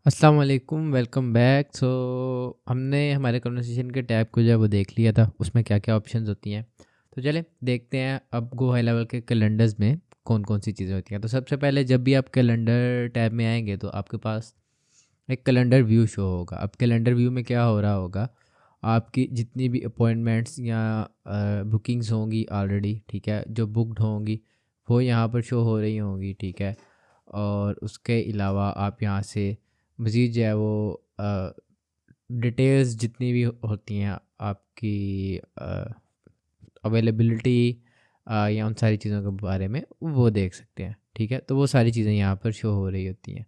अस्सलाम वालेकुम, welcome back. हमने हमारे कन्वर्सेशन के टैब को जो है वो देख लिया था, उसमें क्या क्या ऑप्शंस होती हैं। तो चले देखते हैं अब गो हाई लेवल के कैलेंडर्स में कौन कौन सी चीज़ें होती हैं। तो सबसे पहले जब भी आप कैलेंडर टैब में आएंगे तो आपके पास एक कैलेंडर व्यू शो होगा। अब कैलेंडर व्यू में क्या हो रहा होगा, आपकी जितनी भी अपॉइंटमेंट्स या बुकिंग्स होंगी ऑलरेडी, ठीक है, जो बुकड होंगी वो यहाँ पर शो हो रही होंगी, ठीक है। और उसके अलावा आप यहाँ से मज़ीद जो है वो डिटेल्स जितनी भी होती हैं आपकी अवेलेबिलिटी या उन सारी चीज़ों के बारे में वो देख सकते हैं, ठीक है। तो वो सारी चीज़ें यहाँ पर शो हो रही होती हैं।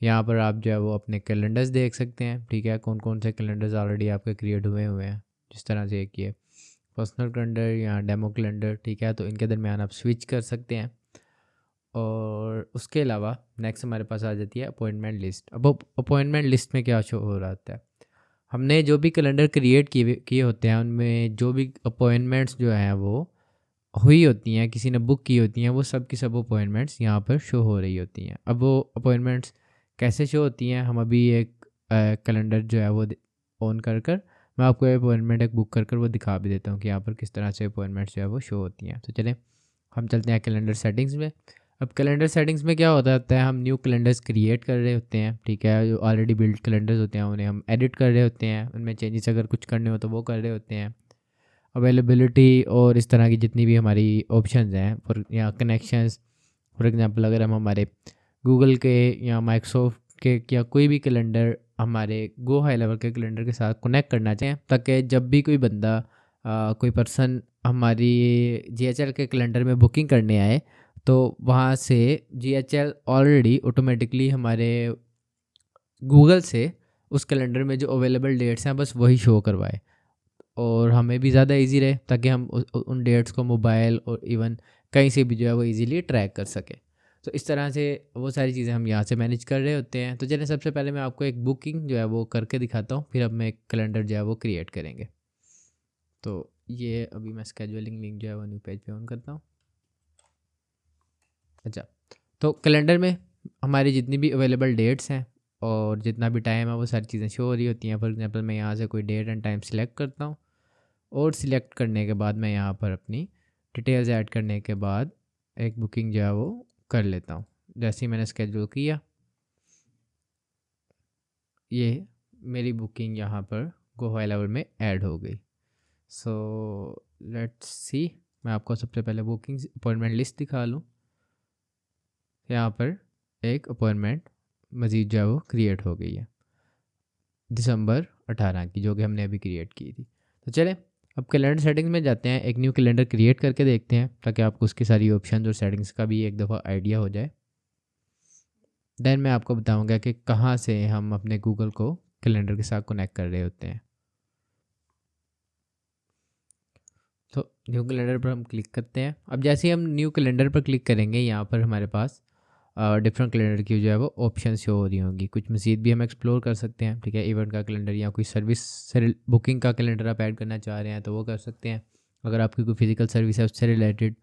यहाँ पर आप जो है वो अपने कैलेंडर्स देख सकते हैं, ठीक है, कौन कौन से कैलेंडर्स ऑलरेडी आपके क्रिएट हुए हुए हैं। जिस तरह से एक ये पर्सनल कैलेंडर या डेमो कैलेंडर, ठीक है, तो इनके दरमियान आप स्विच कर सकते हैं। और उसके अलावा नेक्स्ट हमारे पास आ जाती है अपॉइंटमेंट लिस्ट। अब अपॉइंटमेंट लिस्ट में क्या शो हो रहा होता है, हमने जो भी कैलेंडर क्रिएट किए किए होते हैं उनमें जो भी अपॉइंटमेंट्स जो हैं वो हुई होती हैं, किसी ने बुक की होती हैं, वो सब की सब अपॉइंटमेंट्स यहाँ पर शो हो रही होती हैं। अब वो अपॉइंटमेंट्स कैसे शो होती हैं, हम अभी एक कैलेंडर जो है वो ऑन कर कर मैं आपको अपॉइंटमेंट एक बुक कर कर वो दिखा भी देता हूँ कि यहाँ पर किस तरह से अपॉइंटमेंट्स जो है वो शो होती हैं। तो चलें हम चलते हैं कैलेंडर सेटिंग्स में। अब कैलेंडर सेटिंग्स में क्या होता है, हम न्यू कैलेंडर्स क्रिएट कर रहे होते हैं, ठीक है, जो ऑलरेडी बिल्ड कैलेंडर्स होते हैं उन्हें हम एडिट कर रहे होते हैं, उनमें चेंजेस अगर कुछ करने हो तो वो कर रहे होते हैं। अवेलेबिलिटी और इस तरह की जितनी भी हमारी ऑप्शंस हैं फॉर या कनेक्शंस, फॉर एग्जांपल अगर हम हमारे गूगल के या माइक्रोसॉफ्ट के या कोई भी कैलेंडर हमारे गो हाई लेवल के कैलेंडर के साथ कनेक्ट करना चाहें, ताकि जब भी कोई बंदा कोई पर्सन हमारी जीएचएल के कैलेंडर में बुकिंग करने आए तो वहाँ से जीएचएल ऑलरेडी ऑटोमेटिकली हमारे गूगल से उस कैलेंडर में जो अवेलेबल डेट्स हैं बस वही शो करवाए, और हमें भी ज़्यादा इजी रहे ताकि हम उन डेट्स को मोबाइल और इवन कहीं से भी जो है वो इजीली ट्रैक कर सके। तो इस तरह से वो सारी चीज़ें हम यहाँ से मैनेज कर रहे होते हैं। तो चलिए सबसे पहले मैं आपको एक बुकिंग जो है वो करके दिखाता हूँ, फिर अब मैं एक कैलेंडर जो है वो क्रिएट करेंगे। तो ये अभी मैं स्केजुअलिंग लिंक जो है वो न्यू पेज पे ऑन करता हूँ। अच्छा, तो कैलेंडर में हमारी जितनी भी अवेलेबल डेट्स हैं और जितना भी टाइम है वो सारी चीज़ें शो हो रही होती हैं। फॉर एग्जांपल मैं यहाँ से कोई डेट एंड टाइम सिलेक्ट करता हूँ, और सिलेक्ट करने के बाद मैं यहाँ पर अपनी डिटेल्स ऐड करने के बाद एक बुकिंग जो है वो कर लेता हूँ। जैसे ही मैंने स्केड्यूल किया, ये मेरी बुकिंग यहाँ पर गो हाई लेवल में ऐड हो गई। सो लेट्स सी, मैं आपको सबसे पहले बुकिंग अपॉइंटमेंट लिस्ट दिखा लूँ। यहाँ पर एक अपॉइंटमेंट मज़ीद जो है वो क्रिएट हो गई है दिसंबर 18 की, जो कि हमने अभी क्रिएट की थी। तो चलें अब कैलेंडर सेटिंग्स में जाते हैं, एक न्यू कैलेंडर क्रिएट करके देखते हैं ताकि आपको उसकी सारी ऑप्शन और सेटिंग्स का भी एक दफ़ा आइडिया हो जाए। देन मैं आपको बताऊंगा कि कहाँ से हम अपने गूगल को कैलेंडर के साथ कनेक्ट कर रहे होते हैं। तो न्यू कैलेंडर पर हम क्लिक करते हैं। अब जैसे ही हम न्यू कैलेंडर पर क्लिक करेंगे, यहाँ पर हमारे पास डिफरेंट कैलेंडर की जो है वो ऑप्शन शो हो रही होंगी। कुछ मज़ीद भी हम एक्सप्लोर कर सकते हैं, ठीक है, इवेंट का कैलेंडर या कोई सर्विस से बुकिंग का कैलेंडर आप ऐड करना चाह रहे हैं तो वो कर सकते हैं, अगर आपकी कोई फिजिकल सर्विस है उससे रिलेटेड।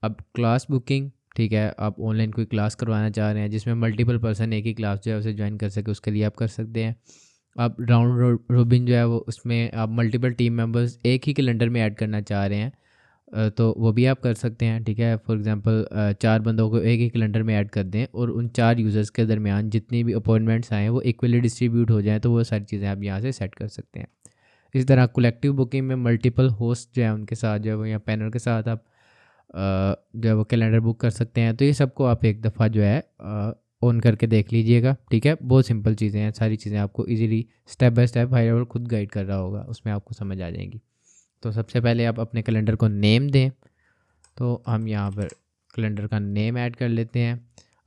अब क्लास बुकिंग, ठीक है, आप ऑनलाइन कोई क्लास करवाना चाह रहे हैं जिसमें मल्टीपल पर्सन एक ही क्लास जो है उसे ज्वाइन कर सके, उसके लिए आप कर सकते हैं। आप राउंड रोबिन जो है वो उसमें आप मल्टीपल टीम मेंबर्स एक ही कैलेंडर में ऐड करना चाह रहे हैं, तो वो भी आप कर सकते हैं, ठीक है। फॉर एग्जांपल 4 बंदों को एक ही कैलेंडर में ऐड कर दें और उन 4 यूज़र्स के दरमियान जितनी भी अपॉइंटमेंट्स आएँ वो इक्वली डिस्ट्रीब्यूट हो जाएँ, तो वो सारी चीज़ें आप यहाँ से सेट कर सकते हैं। इसी तरह कलेक्टिव बुकिंग में मल्टीपल होस्ट जो है उनके साथ जो है वो या पैनल के साथ आप जो है वो कैलेंडर बुक कर सकते हैं। तो ये सबको आप एक दफ़ा जो है ऑन करके देख लीजिएगा, ठीक है। बहुत सिंपल चीज़ें हैं, सारी चीज़ें आपको easily step by step high level खुद गाइड कर रहा होगा, उसमें आपको समझ आ जाएंगी। तो सबसे पहले आप अपने कैलेंडर को नेम दें, तो हम यहाँ पर कैलेंडर का नेम ऐड कर लेते हैं।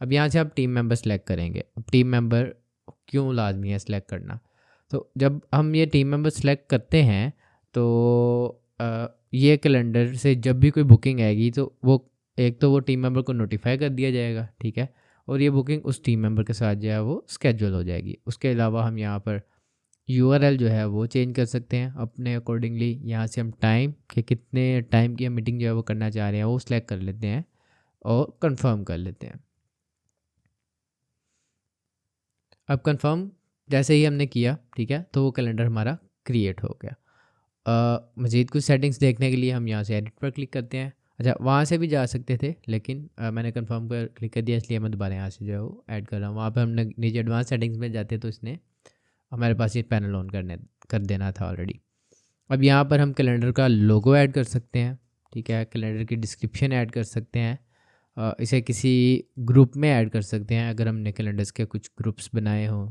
अब यहाँ से आप टीम मेंबर सेलेक्ट करेंगे। अब टीम मेंबर क्यों लाजमी है सेलेक्ट करना, तो जब हम ये टीम मेंबर सेलेक्ट करते हैं तो ये कैलेंडर से जब भी कोई बुकिंग आएगी तो वो एक तो वो टीम मेंबर को नोटिफाई कर दिया जाएगा, ठीक है, और ये बुकिंग उस टीम मेंबर के साथ जो है वो स्केड्यूल हो जाएगी। उसके अलावा हम यहाँ पर यूआरएल जो है वो चेंज कर सकते हैं अपने अकॉर्डिंगली। यहाँ से हम टाइम के कितने टाइम की हम मीटिंग जो है वो करना चाह रहे हैं वो सिलेक्ट कर लेते हैं और कंफर्म कर लेते हैं। अब कंफर्म जैसे ही हमने किया, ठीक है, तो वो कैलेंडर हमारा क्रिएट हो गया। मज़ीद कुछ सेटिंग्स देखने के लिए हम यहाँ से एडिट पर क्लिक करते हैं। अच्छा, वहाँ से भी जा सकते थे, लेकिन मैंने कंफर्म पर क्लिक कर दिया, इसलिए मैं दोबारा यहाँ से जो है वो ऐड कर रहा हूँ। वहाँ पर हमने नीचे एडवांस सेटिंग्स में जाते तो इसने हमारे पास ये पैनल ऑन कर देना था ऑलरेडी। अब यहाँ पर हम कैलेंडर का लोगो ऐड कर सकते हैं, ठीक है, कैलेंडर की डिस्क्रिप्शन ऐड कर सकते हैं, इसे किसी ग्रुप में ऐड कर सकते हैं अगर हमने कैलेंडर्स के कुछ ग्रुप्स बनाए हों।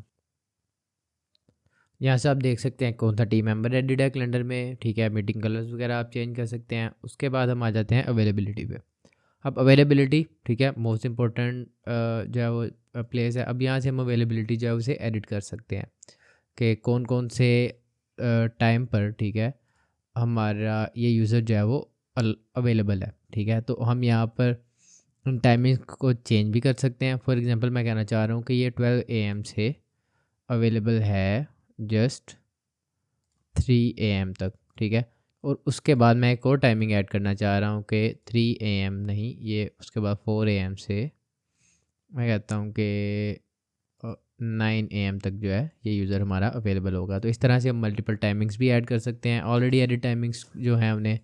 यहाँ से आप देख सकते हैं कौन सा टीम मेंबर एडिड है कैलेंडर में, ठीक है, मीटिंग कलर्स वगैरह आप चेंज कर सकते हैं। उसके बाद हम आ जाते हैं अवेलेबिलिटी पे। अब अवेलेबिलिटी, ठीक है, मोस्ट इम्पोर्टेंट जो है वो प्लेस है। अब यहाँ से हम अवेलेबिलिटी जो है उसे एडिट कर सकते हैं कि कौन कौन से टाइम पर, ठीक है, हमारा ये यूज़र जो है वो अवेलेबल है, ठीक है। तो हम यहाँ पर उन टाइमिंग को चेंज भी कर सकते हैं। फॉर एग्जांपल मैं कहना चाह रहा हूँ कि ये 12 AM से अवेलेबल है जस्ट 3 AM तक, ठीक है। और उसके बाद मैं एक और टाइमिंग ऐड करना चाह रहा हूँ कि 3 AM नहीं, ये उसके बाद 4 AM से मैं कहता हूँ कि 9 AM तक जो है ये यूज़र हमारा अवेलेबल होगा। तो इस तरह से हम मल्टीपल टाइमिंग्स भी ऐड कर सकते हैं। ऑलरेडी एडिट टाइमिंग्स जो हैं उन्हें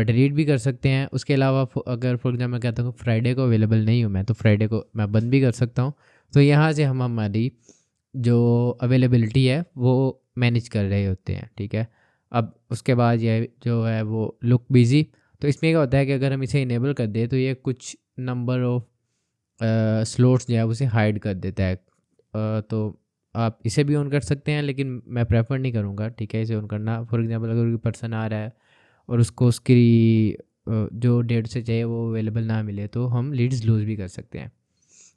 डिलीट भी कर सकते हैं। उसके अलावा अगर फॉर एग्जाम्पल मैं कहता हूँ फ्राइडे को अवेलेबल नहीं हूँ मैं, तो फ्राइडे को मैं बंद भी कर सकता हूँ। तो यहाँ से हम हमारी जो अवेलेबिलिटी है वो मैनेज कर रहे होते हैं, ठीक है। अब उसके बाद ये जो है वो लुक बिज़ी, तो इसमें क्या होता है कि अगर हम इसे इनेबल कर दें तो ये कुछ नंबर ऑफ स्लॉट्स जो है उसे हाइड कर देता है। तो आप इसे भी ऑन कर सकते हैं, लेकिन मैं प्रेफर नहीं करूँगा, ठीक है, इसे ऑन करना। फॉर एग्जांपल अगर कोई पर्सन आ रहा है और उसको उसकी जो डेट से चाहिए वो अवेलेबल ना मिले, तो हम लीड्स लूज़ भी कर सकते हैं।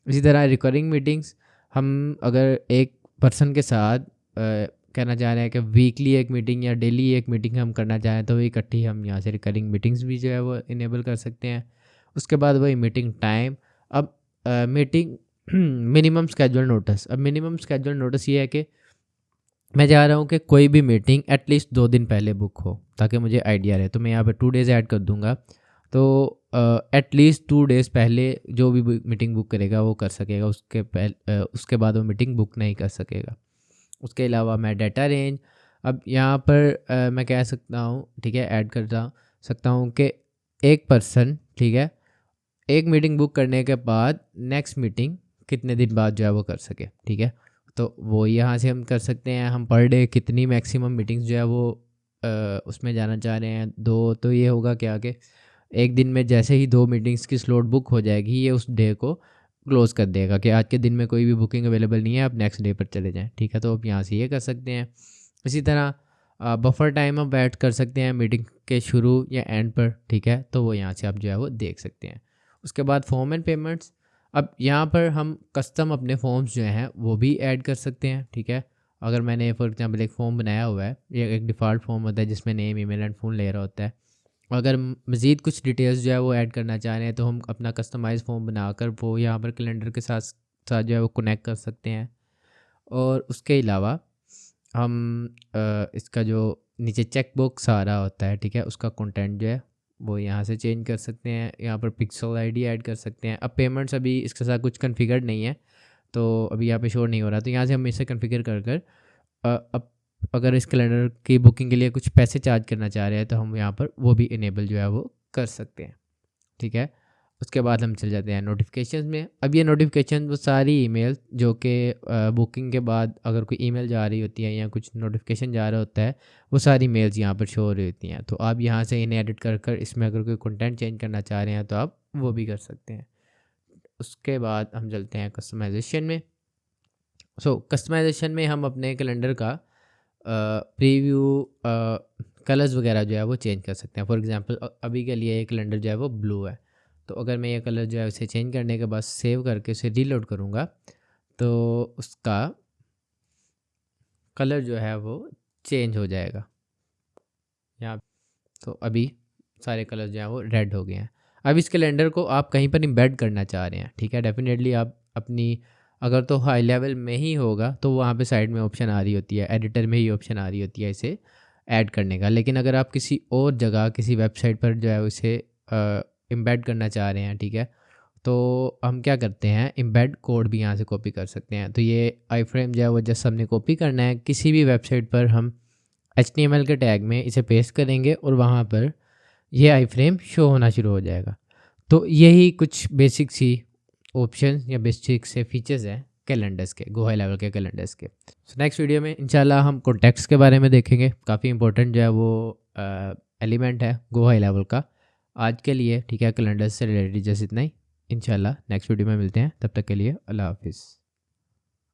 इसी तरह रिकरिंग मीटिंग्स, हम अगर एक पर्सन के साथ कहना चाह रहे हैं कि वीकली एक मीटिंग या डेली एक मीटिंग हम करना चाहें, तो इकट्ठी हम यहाँ से रिकरिंग मीटिंग्स भी जो है वो इनेबल कर सकते हैं। उसके बाद वही मीटिंग टाइम। अब मीटिंग मिनिमम स्केजुअल नोटिस। अब मिनिमम स्केजुअल नोटिस ये है कि मैं चाह रहा हूँ कि कोई भी मीटिंग एटलीस्ट 2 दिन पहले बुक हो, ताकि मुझे आइडिया रहे। तो मैं यहाँ पे 2 डेज़ ऐड कर दूँगा। तो एटलीस्ट 2 डेज़ पहले जो भी मीटिंग बुक करेगा वो कर सकेगा, उसके बाद वो मीटिंग बुक नहीं कर सकेगा। उसके अलावा मैं डाटा रेंज, अब यहाँ पर मैं कह सकता हूँ, ठीक है, ऐड कर सकता हूँ कि एक पर्सन, ठीक है, एक मीटिंग बुक करने के बाद नेक्स्ट मीटिंग कितने दिन बाद जो है वो कर सके, ठीक है। तो वो यहाँ से हम कर सकते हैं। हम पर डे कितनी मैक्सिमम मीटिंग्स जो है वो उसमें जाना चाह रहे हैं, 2, तो ये होगा क्या कि एक दिन में जैसे ही 2 मीटिंग्स की स्लॉट बुक हो जाएगी, ये उस डे को क्लोज़ कर देगा कि आज के दिन में कोई भी बुकिंग अवेलेबल नहीं है, आप नेक्स्ट डे पर चले जाएँ, ठीक है। तो आप यहाँ से ये कर सकते हैं। इसी तरह बफर टाइम आप ऐड कर सकते हैं मीटिंग के शुरू या एंड पर, ठीक है। तो वो यहाँ से आप जो है वो देख सकते हैं। उसके बाद फॉर्म एंड पेमेंट्स, अब यहाँ पर हम कस्टम अपने फॉर्म्स जो हैं वो भी ऐड कर सकते हैं, ठीक है। अगर मैंने फॉर एग्जांपल एक फ़ॉर्म बनाया हुआ है, ये एक डिफ़ॉल्ट फॉर्म होता है जिसमें नेम, ईमेल एंड फ़ोन ले रहा होता है। अगर मज़ीद कुछ डिटेल्स जो है वो ऐड करना चाह रहे हैं, तो हम अपना कस्टमाइज़ फॉर्म बनाकर वो यहाँ पर कैलेंडर के साथ साथ जो है वो कनेक्ट कर सकते हैं। और उसके अलावा हम इसका जो नीचे चेक बॉक्स आ रहा होता है, ठीक है, उसका कंटेंट जो है वो यहाँ से चेंज कर सकते हैं। यहाँ पर पिक्सल आईडी ऐड कर सकते हैं। अब पेमेंट्स अभी इसके साथ कुछ कॉन्फ़िगर्ड नहीं है, तो अभी यहाँ पे शो नहीं हो रहा, तो यहाँ से हम इसे कॉन्फ़िगर कर कर अब अगर इस कैलेंडर की बुकिंग के लिए कुछ पैसे चार्ज करना चाह रहे हैं, तो हम यहाँ पर वो भी इनेबल जो है वो कर सकते हैं, ठीक है। उसके बाद हम चल जाते हैं नोटिफिकेशंस में। अब ये नोटिफिकेशन वो सारी ईमेल जो कि बुकिंग के बाद अगर कोई ईमेल जा रही होती है या कुछ नोटिफिकेशन जा रहा होता है, वो सारी मेल्स यहाँ पर शो हो रही होती हैं। तो आप यहाँ से इन्हें एडिट कर कर इसमें अगर कोई कंटेंट चेंज करना चाह रहे हैं तो आप वो भी कर सकते हैं। उसके बाद हम चलते हैं कस्टमाइजेशन में। कस्टमाइजेशन में हम अपने कैलेंडर का प्रीव्यू कलर्स वगैरह जो है वो चेंज कर सकते हैं। फॉर एग्जांपल अभी के लिए ये कैलेंडर जो है वो ब्लू है, तो अगर मैं ये कलर जो है उसे चेंज करने के बाद सेव करके उसे रीलोड करूँगा, तो उसका कलर जो है वो चेंज हो जाएगा यहाँ। तो अभी सारे कलर जो हैं वो रेड हो गए हैं। अब इस कैलेंडर को आप कहीं पर इम्बेड करना चाह रहे हैं, ठीक है, डेफिनेटली आप अपनी, अगर तो हाई लेवल में ही होगा तो वहाँ पे साइड में ऑप्शन आ रही होती है, एडिटर में ही ऑप्शन आ रही होती है इसे ऐड करने का। लेकिन अगर आप किसी और जगह किसी वेबसाइट पर जो है उसे इम्बेड करना चाह रहे हैं, ठीक है, तो हम क्या करते हैं, एम्बेड कोड भी यहाँ से कॉपी कर सकते हैं। तो ये आई फ्रेम जो है वो जस्ट हमने कॉपी करना है, किसी भी वेबसाइट पर हम HTML के टैग में इसे पेस्ट करेंगे और वहाँ पर ये आई फ्रेम शो होना शुरू हो जाएगा। तो यही कुछ बेसिक सी ऑप्शन या बेसिक से फीचर्स हैं कैलेंडर्स के, गो हाई लेवल के कैलेंडर्स के। नेक्स्ट वीडियो में इंशाल्लाह हम कॉन्टेक्स्ट के बारे में देखेंगे, काफ़ी इंपॉर्टेंट जो है वो एलिमेंट है गो हाई लेवल का। आज के लिए ठीक है, कैलेंडर्स से रिलेटेड जैसे इतना ही। इंशाल्लाह नेक्स्ट वीडियो में मिलते हैं, तब तक के लिए अल्लाह हाफिज़।